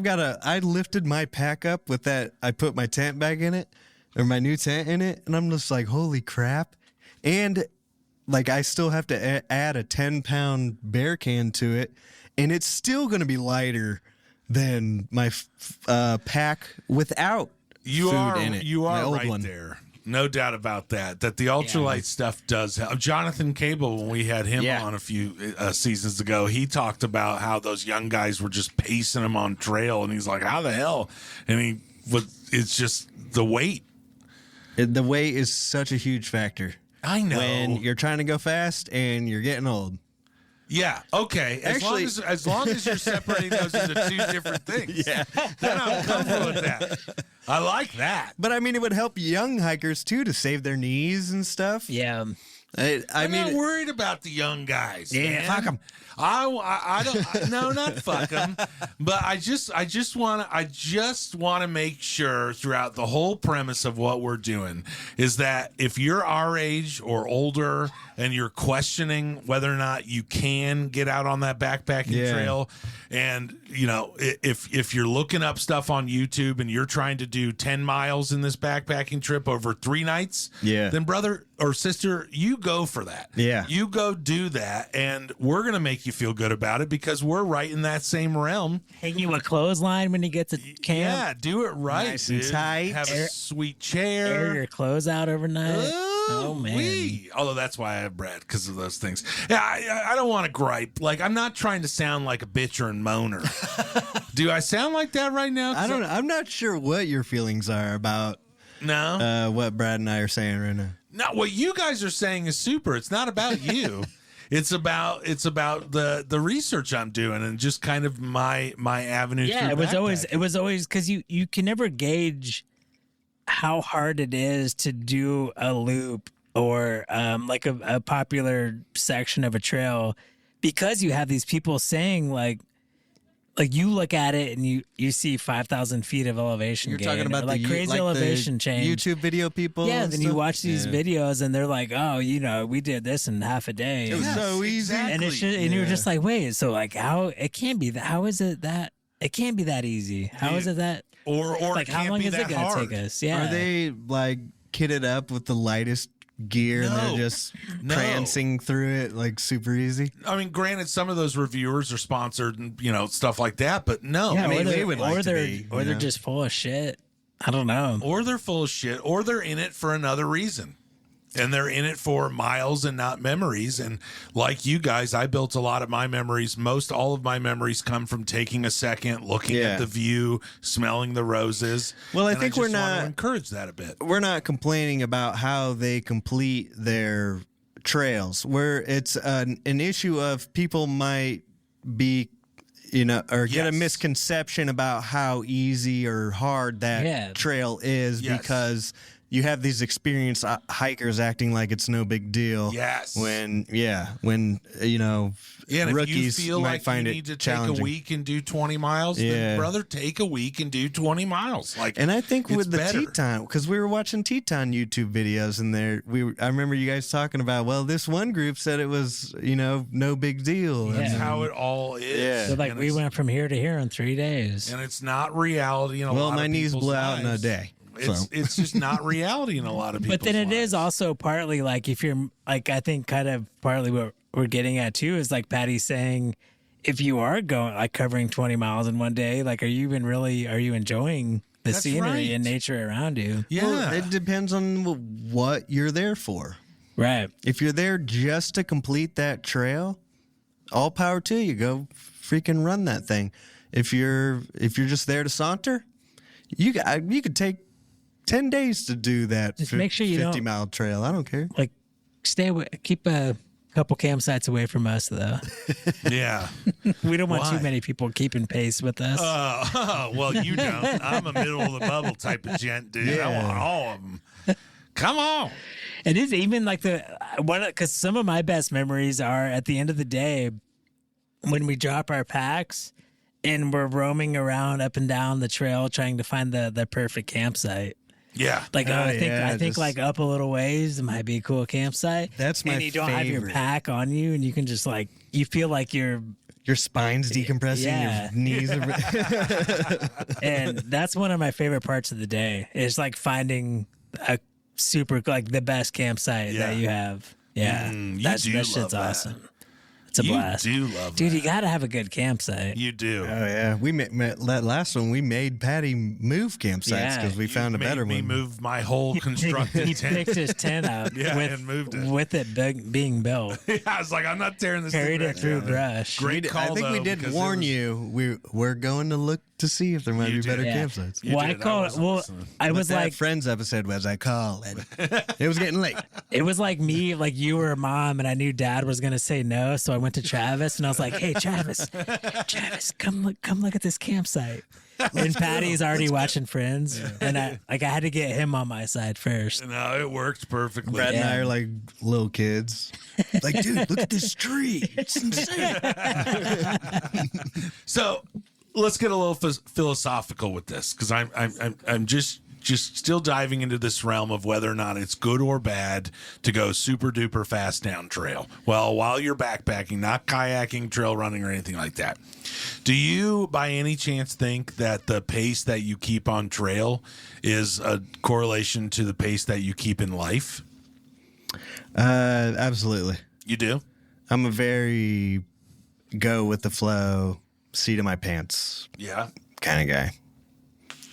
lifted my pack up with that. I put my tent bag in it or my new tent in it, and I'm just like, holy crap. And like I still have to add a 10-pound bear can to it, and it's still going to be lighter than my pack without food in it. You my are old right one. there. No doubt about that. That the ultralight stuff does help. Jonathan Cable, when we had him on a few seasons ago, he talked about how those young guys were just pacing him on trail, and he's like, "How the hell?" And it's just the weight. The weight is such a huge factor. I know. When you're trying to go fast and you're getting old. Yeah. Okay. Actually, as long as you're separating those into two different things. Yeah. Then I'm comfortable with that. I like that. But I mean, it would help young hikers too to save their knees and stuff. Yeah. I'm not worried about the young guys. Yeah, man. fuck them. I don't. No, not fuck them. But I just want to make sure throughout the whole premise of what we're doing is that if you're our age or older and you're questioning whether or not you can get out on that backpacking trail, and if you're looking up stuff on YouTube and you're trying to do 10 miles in this backpacking trip over 3 nights, then brother or sister, you go for that. Yeah. You go do that, and we're going to make you feel good about it because we're right in that same realm. Hang you a clothesline when you get to camp. Yeah, do it right, Nice dude. and tight. Have a sweet chair. Air your clothes out overnight. Oh man. Although that's why I have Brad, because of those things. Yeah, I don't want to gripe. Like, I'm not trying to sound like a bitcher and moaner. Do I sound like that right now? I don't know. I'm not sure what your feelings are about what Brad and I are saying right now. No, what you guys are saying is super. It's not about you. It's about the research I'm doing and just kind of my avenue. Yeah, it was always because you can never gauge how hard it is to do a loop or like a popular section of a trail because you have these people saying like you look at it and you see 5,000 feet of elevation. You're gain, talking about like crazy elevation change. YouTube video people. Yeah, and then stuff? you watch these videos and they're like, oh, we did this in half a day. It was so easy. And it's just, and you're just like, wait, so like how it can't be that? How is it that it can't be that easy? How is it that? Or like it how can't long be is it that going to hard. take us? Yeah. Are they like kitted up with the lightest gear and they're just prancing through it like super easy? I mean, granted, some of those reviewers are sponsored and stuff like that, but no. Yeah, I mean, or they would like to they're be, they're just full of shit. I don't know. Or they're full of shit, or they're in it for another reason. And they're in it for miles and not memories. And like you guys, I built a lot of my memories. Most all of my memories come from taking a second, looking at the view, smelling the roses. Well, I And think just we're want not to encourage that a bit. We're not complaining about how they complete their trails. Where it's an issue of people might be, or get a misconception about how easy or hard that trail is because you have these experienced hikers acting like it's no big deal. Yes. When Yeah, and rookies if you feel might like find you it need to challenging. take a week and do 20 miles, then brother, take a week and do 20 miles. And I think with the better. Teton, because we were watching Teton YouTube videos, and I remember you guys talking about, well, this one group said it was, no big deal. Yeah. That's how it all is. Yeah. So like we went from here to here in 3 days. And it's not reality in a lot of my knees people's blew out in a lives. day. It's just not reality in a lot of people's But then it lives. is also partly like if you're like I think kind of partly what we're getting at too is like Patty's saying if you are going like covering 20 miles in one day, like are you enjoying the That's scenery right. and nature around you? Yeah. Well, it depends on what you're there for. Right. If you're there just to complete that trail, all power to you. Go freaking run that thing. If you're just there to saunter, you could take 10 days to do that. Just make sure you 50-mile trail. I don't care. Like stay away, keep a couple campsites away from us though. Yeah. We don't want Why? too many people keeping pace with us. Well, you don't. I'm a middle of the bubble type of gent, dude. I want all of them. Come on. It is even like because some of my best memories are at the end of the day when we drop our packs and we're roaming around up and down the trail trying to find the perfect campsite. Yeah. Like I think just- like up a little ways it might be a cool campsite. That's my and you don't have your favorite. pack on you and you can just like you feel like you're Your spine's decompressing. Yeah. Your knees are. and that's one of my favorite parts of the day. It's like finding a super like the best campsite that you have. Yeah, You that do shit's love that. awesome. It's a blast. You do love Dude, that. you got to have a good campsite. You do. Oh yeah, we met that last one. We made Patty move campsites Yeah. because we found a Made better me one. move my whole constructed He tent. picked his tent up Yeah, and moved it. with it being built. Yeah, I was like, I'm not tearing this Carried thing it back through down. brush. Great call, I think we though, did because it warn was- you. We're going to look to see if there might You be better did. Yeah. campsites. You Well, I did. I called. wasn't Well, listening. I But was that like, Friends episode was I call and it was getting late. it was like me, like you were a mom, and I knew Dad was gonna say no, so I went to Travis and I was like, "Hey, Travis, come look at this campsite." And Patty's already watching Friends, and I had to get him on my side first. No, it worked perfectly. Brad and I Yeah. are like little kids. Like, dude, look at this tree. It's insane. So let's get a little philosophical with this, because I'm just still diving into this realm of whether or not it's good or bad to go super duper fast down trail. Well, while you're backpacking, not kayaking, trail running, or anything like that. Do you, by any chance, think that the pace that you keep on trail is a correlation to the pace that you keep in life? Absolutely. You do? I'm a very go with the flow, seat of my pants Yeah. kind of guy.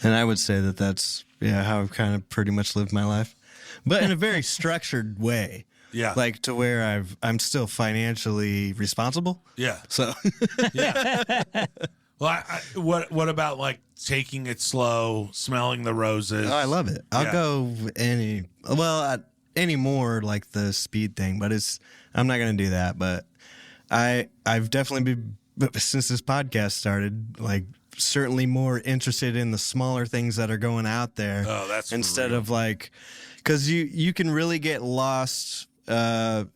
And I would say that that's how I've kind of pretty much lived my life, but in a very structured way. Yeah. Like to where I'm still financially responsible. Yeah. So Yeah. Well, what about like taking it slow, smelling the roses? I love it. I'll Yeah. go any more like the speed thing, but I'm not going to do that. But I've definitely been, since this podcast started, like certainly more interested in the smaller things that are going out there. Oh, that's for instead real. of like, because you can really get lost or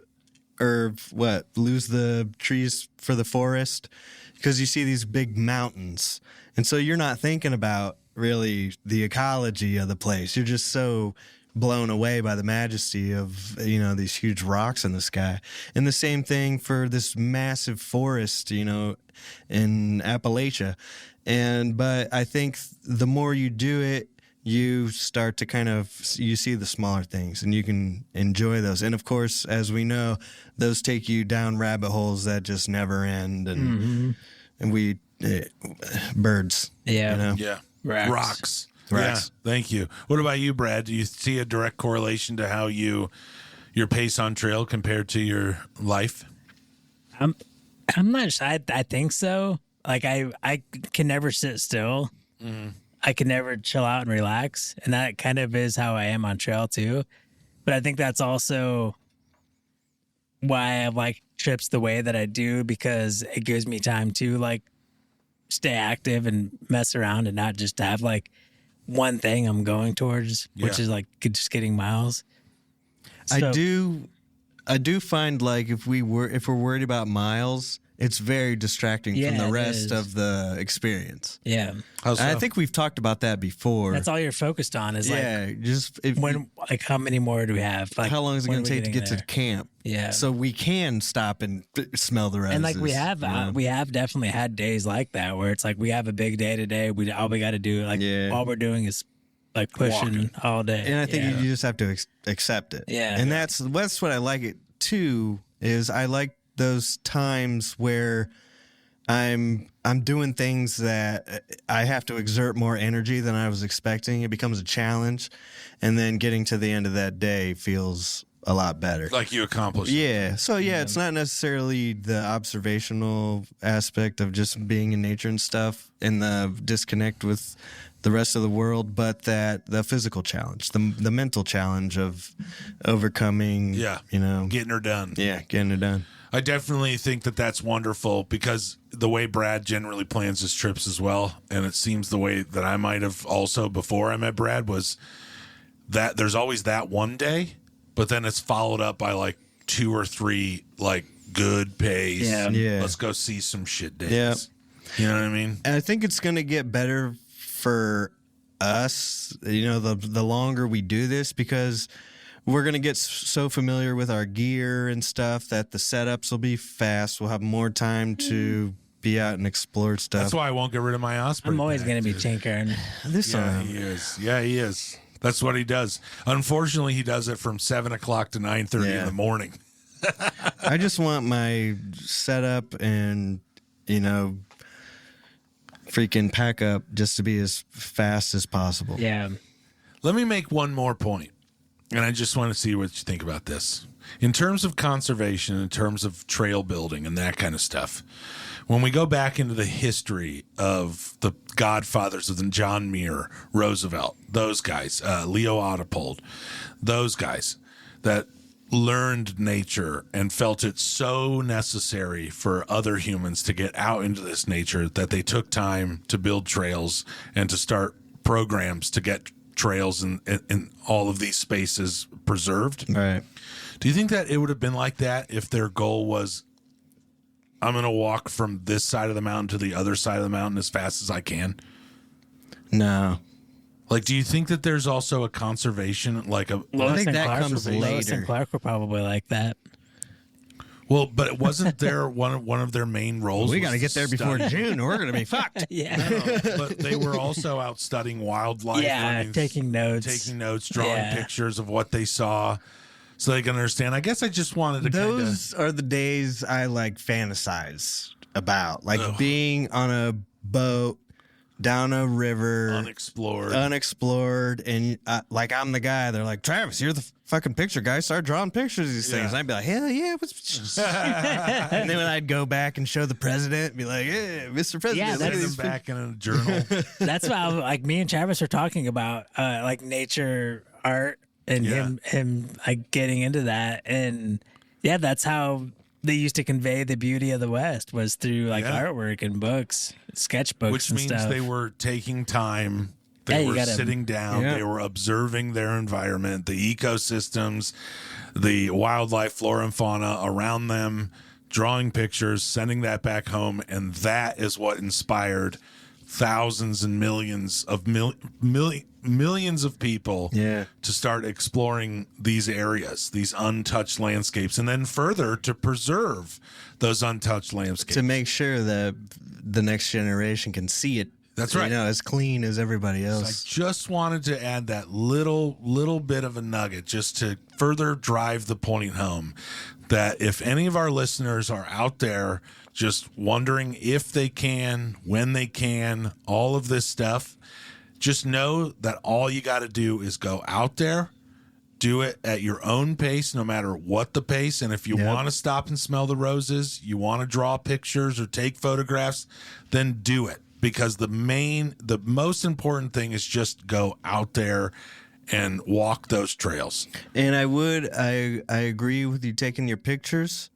lose the trees for the forest because you see these big mountains, and so you're not thinking about really the ecology of the place. You're just so blown away by the majesty of these huge rocks in the sky. And the same thing for this massive forest in Appalachia. But I think the more you do it, you start to you see the smaller things and you can enjoy those. And of course, as we know, those take you down rabbit holes that just never end. And we birds, Yeah. Yeah. Rocks. Yeah. Thank you. What about you, Brad? Do you see a direct correlation to how your pace on trail compared to your life? I'm not sure. I think so. Like I can never sit still. I can never chill out and relax, and that kind of is how I am on trail too. But I think that's also why I like trips the way that I do, because it gives me time to like stay active and mess around and not just have like one thing I'm going towards, which Yeah. is like just getting miles. I So- do find like if we're worried about miles, it's very distracting from Yeah, the it rest is. of the experience. Yeah, How's And I that? think we've talked about that before. that's all you're focused on is like just if, when, like how many more do we have? Like how long is it when going are to we take to getting get to there? camp? Yeah. So we can stop and smell the roses. And like we have definitely had days like that where it's like we have a big day today. All we got to do, like Yeah. all we're doing is like pushing all day. And I think Yeah. you just have to accept it. Yeah. And that's what I like it too, is I like those times where I'm doing things that I have to exert more energy than I was expecting. It becomes a challenge. And then getting to the end of that day feels a lot better. like you accomplished. Yeah. So it's not necessarily the observational aspect of just being in nature and stuff and the disconnect with the rest of the world, but that the physical challenge, the mental challenge of overcoming. Yeah. Getting her done. Getting it done. I definitely think that that's wonderful, because the way Brad generally plans his trips as well, and it seems the way that I might have also before I met Brad, was that there's always that one day, but then it's followed up by like 2 or 3 like good pace. Yeah. Let's go see some shit days. Yeah. You know what I mean? And I think it's going to get better for us, the longer we do this, because we're going to get so familiar with our gear and stuff that the setups will be fast. We'll have more time to be out and explore stuff. That's why I won't get rid of my Osprey. I'm always bag, going to be dude. tinkering. this Yeah, time. he is. Yeah, he is. That's what he does. Unfortunately, he does it from 7 o'clock to 9:30 in Yeah. the morning. I just want my setup and, freaking pack up just to be as fast as possible. Yeah. Let me make one more point, and I just want to see what you think about this. In terms of conservation, in terms of trail building and that kind of stuff, when we go back into the history of the godfathers of the John Muir, Roosevelt, those guys, Leo Ottopolde, those guys that learned nature and felt it so necessary for other humans to get out into this nature that they took time to build trails and to start programs to get trails in all of these spaces preserved. Right. Do you think that it would have been like that if their goal was, I'm going to walk from this side of the mountain to the other side of the mountain as fast as I can? No. Like, do you think that there's also a conservation, like a... I think that comes Lois and later. Clark were probably like that. Well, but it wasn't there one of their main roles? We was got to get there before study- June or we're going to be fucked. Yeah. No, but they were also out studying wildlife. Yeah, taking notes. Drawing Yeah. pictures of what they saw so they can understand. I guess I just wanted to kind of... Those are the days I fantasize about, being on a boat down a river, unexplored, and I'm the guy. They're like, Travis, you're the fucking picture guy. Start drawing pictures of these things. And I'd be like, hell yeah! And then when I'd go back and show the president, be like, yeah, Mr. President, Yeah, look Send at them these back in a journal. That's why me and Travis are talking about nature art and him getting into that. And yeah, that's how they used to convey the beauty of the West, was through artwork and books, sketchbooks, Which and means stuff. they were taking time. They Yeah, you were gotta- sitting down. They were observing their environment, the ecosystems, the wildlife, flora, and fauna around them, drawing pictures, sending that back home. And that is what inspired thousands and millions of millions of people to start exploring these areas, these untouched landscapes, and then further to preserve those untouched landscapes. to make sure that the next generation can see it. That's right. As clean as everybody I else. just wanted to add that little bit of a nugget just to further drive the point home that if any of our listeners are out there just wondering if they can, when they can, all of this stuff, just know that all you got to do is go out there, do it at your own pace, no matter what the pace. And if you want to stop and smell the roses, you want to draw pictures or take photographs, then do it. Because the most important thing is just go out there and walk those trails. And I agree with you taking your pictures,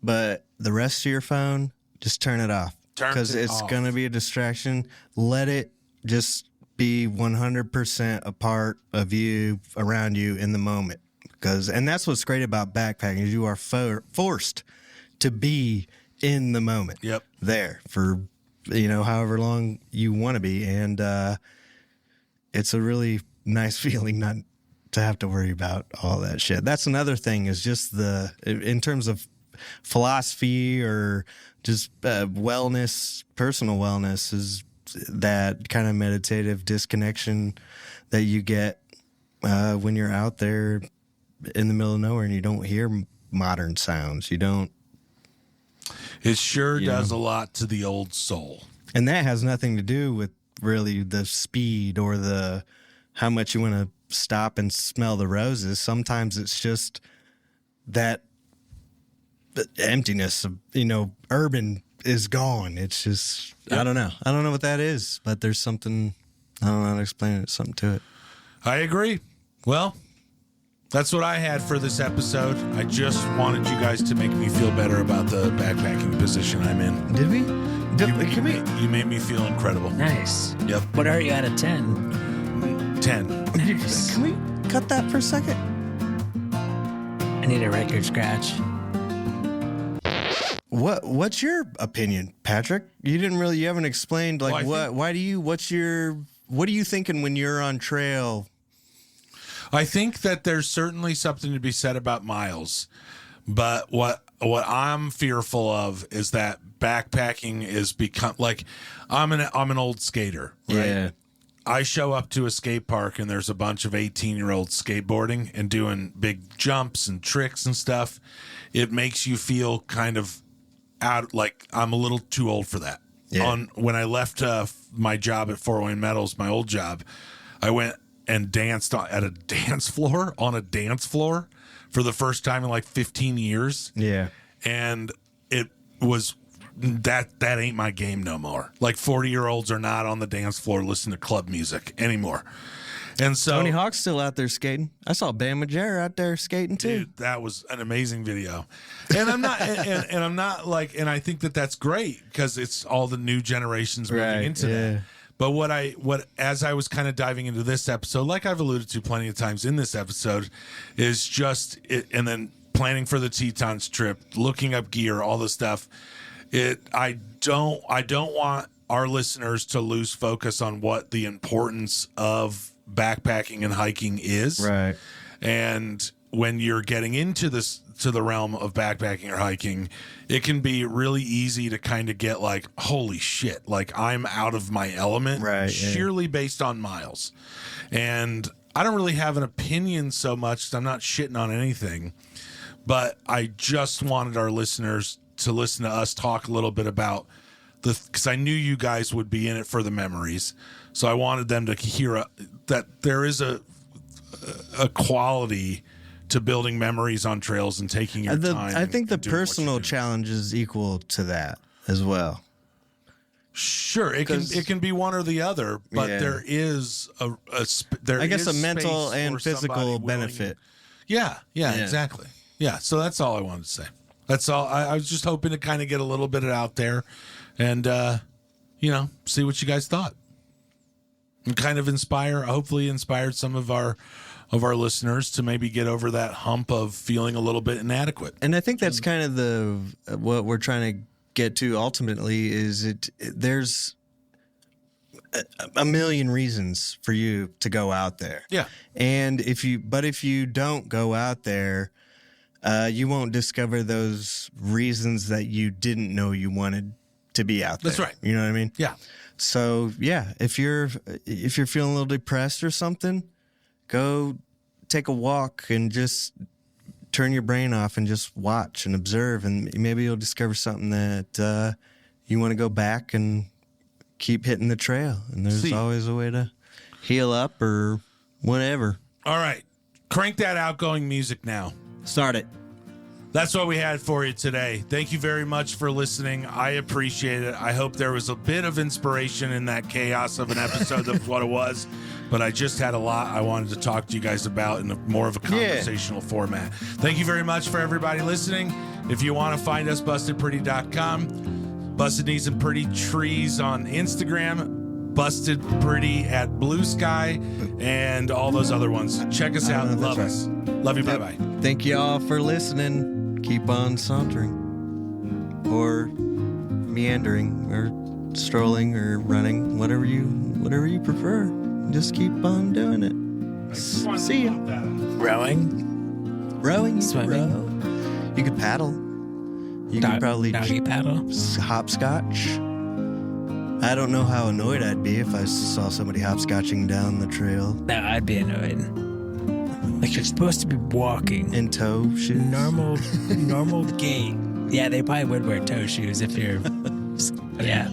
but the rest of your phone, just turn it off. Because it's going to be a distraction. Let it just be 100% a part of you, around you in the moment. And that's what's great about backpacking, is you are forced to be in the moment. Yep. There for, however long you want to be. And it's a really nice feeling not to have to worry about all that shit. That's another thing, is just in terms of philosophy or just wellness, personal wellness, is that kind of meditative disconnection that you get when you're out there in the middle of nowhere and you don't hear modern sounds. You don't. It sure does a lot to the old soul. And that has nothing to do with really the speed or how much you want to stop and smell the roses. Sometimes it's just that emptiness of, urban is gone. It's just, I don't know. I don't know what that is, but there's something, I don't know how to explain it. There's something to it. I agree. Well, that's what I had for this episode. I just wanted you guys to make me feel better about the backpacking position I'm in. Did we? You made me feel incredible. Nice. Yep. What are you out of 10? 10. Nice. Can we cut that for a second? I need a record scratch. What's your opinion, Patrick? You haven't explained what are you thinking when you're on trail? I think that there's certainly something to be said about miles, but what I'm fearful of is that backpacking is become like, I'm an old skater, right? Yeah. I show up to a skate park and there's a bunch of 18-year-olds skateboarding and doing big jumps and tricks and stuff, it makes you feel kind of out, like I'm a little too old for that. Yeah. When I left my job at Fort Wayne Metals, my old job, I went and danced at a dance floor for the first time in like 15 years. Yeah. And it was that ain't my game no more. Like 40-year-olds are not on the dance floor listening to club music anymore. And so Tony Hawk's still out there skating. I saw Bam Margera out there skating too. Dude, that was an amazing video. And I'm not, and I'm not like, and I think that that's great because it's all the new generations moving into that. But as I was kind of diving into this episode, like I've alluded to plenty of times in this episode, is just it, and then planning for the Tetons trip, looking up gear, all the stuff. I don't want our listeners to lose focus on what the importance of backpacking and hiking is. Right. And when you're getting into the realm of backpacking or hiking, it can be really easy to kind of get like, holy shit, like I'm out of my element, right, sheerly based on miles. And I don't really have an opinion so much 'cause I'm not shitting on anything, but I just wanted our listeners to listen to us talk a little bit about because I knew you guys would be in it for the memories. So I wanted them to hear that there is a quality to building memories on trails and taking your time. I think the personal challenge is equal to that as well. Sure, it can be one or the other, but there is a mental and physical benefit. Yeah, exactly. Yeah, so that's all I wanted to say. That's all. I was just hoping to kind of get a little bit out there and, see what you guys thought. And kind of hopefully inspired some of our listeners to maybe get over that hump of feeling a little bit inadequate. And I think that's kind of what we're trying to get to ultimately is there's a million reasons for you to go out there. Yeah. And if you don't go out there, you won't discover those reasons that you didn't know you wanted to be out there. That's right. You know what I mean? Yeah. So yeah, if you're feeling a little depressed or something, go take a walk and just turn your brain off and just watch and observe, and maybe you'll discover something that you want to go back and keep hitting the trail. And there's always a way to heal up or whatever. All right, crank that outgoing music now. Start it. That's what we had for you today. Thank you very much for listening. I appreciate it. I hope there was a bit of inspiration in that chaos of an episode. That's what it was. But I just had a lot I wanted to talk to you guys about in more of a conversational format. Thank you very much for everybody listening. If you want to find us, bustedpretty.com, Busted Knees and Pretty Trees on Instagram, Busted Pretty at Blue Sky, and all those other ones. Check us out. Love us. Love you. Bye-bye. Thank you all for listening. Keep on sauntering or meandering or strolling or running, whatever you prefer. Just keep on doing it. See ya. Rowing, swimming, you could paddle. You could probably doggy paddle, hopscotch. I don't know how annoyed I'd be if I saw somebody hopscotching down the trail. No, I'd be annoyed. Like you're supposed to be walking in toe shoes. Normal gait. Yeah, they probably would wear toe shoes if you're. Yeah.